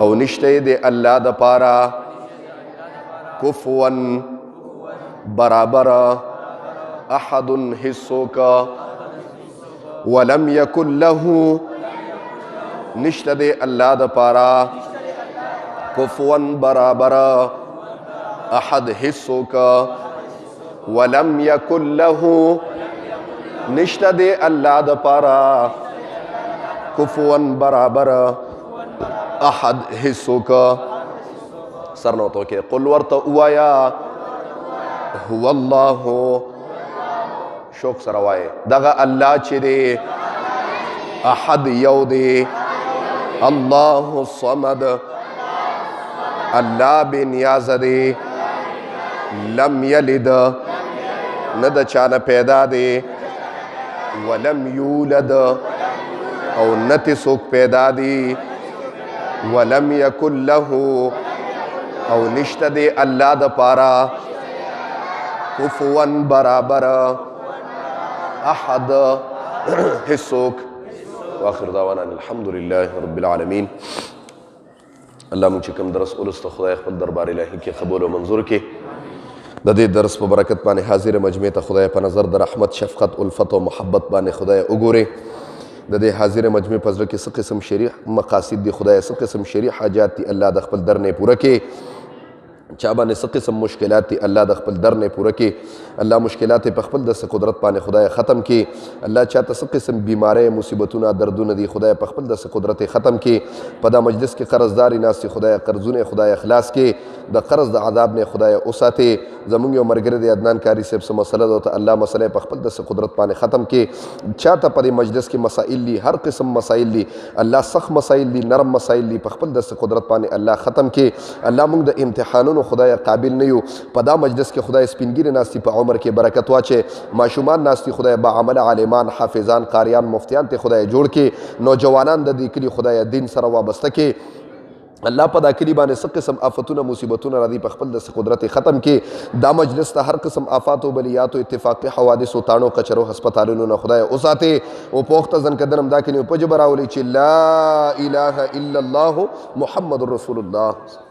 او نشته د الله د پاره کفوا برابر احد حصوک ولم یکن له نشته د الله د پاره کفوا برابر احد حصوک ولم یکن له نشته د الله د پاره کفوا برابر احد حصوک سر نو تو کې قل ورته وایا هو الله شوق سره وایي دغه الله چې دی احد یو دی الله الصمد الله بے نیاز دی لم یلد نه د چانه پیدا دی ولم یولد او نتی څوک پیدا دی ولم یکن له او نشته دی الله د پاره کفوا برابر احد حصوک واخر دعوانا الحمد لله رب العالمین الله مونږ چې کوم درس ولسته خدای خپل دربار الهي کې قبول او منظور کې د دې درس په برکت باندې حاضر مجمع ته خدای په نظر د رحمت شفقت الفت او محبت باندې خدای وګوري د دې حاضر مجمع په ځل کې څه قسم شریع مقاصد دي خدای څه قسم شریع حاجات دي الله د خپل در نه پوره کې چا باندې څه قسم مشکلات دي الله د خپل در نه پوره کې الله مشکلات په خپل د قدرت باندې خدای ختم کې الله چاته څه قسم بیماری مصیبتونه دردونه دي خدای په خپل د قدرت ختم کې په دا مجلس کې قرضداري ناس خدای قرضونه خدای اخلاص کې د قرض د عذاب نه خدای اوساته زمونږ یو مرګره د عدنان کاری صاحب سره مسله ده ته الله مسله په خپل د قدرت باندې ختم کې چاته په مجلس کې مسائل دي هر قسم مسائل دي الله سخت مسائل دي نرم مسائل دي په خپل د قدرت باندې الله ختم کې الله موږ د امتحانونو خدای قابل نه یو په دا مجلس کې خدای سپینګری ناستی په عمر کې برکت واچي ماشومان ناستی خدای با عمل عالمان حافظان قاریان مفتیان ته خدای جوړ کې نوجوانان د دې کلی خدای دین سره وابسته کې الله په دا کلی باندې څه قسم آفتونه مصیبتونه راځي په خپل د قدرت ختم کې دا مجلس ته هر قسم آفات او بلیات او اتفاقی حوادث او تانو کچرو هسپتالونو نه خدای اوساته او پوخته ځن کدنم دا کلی په جبراولي چې لا اله الا الله محمد رسول الله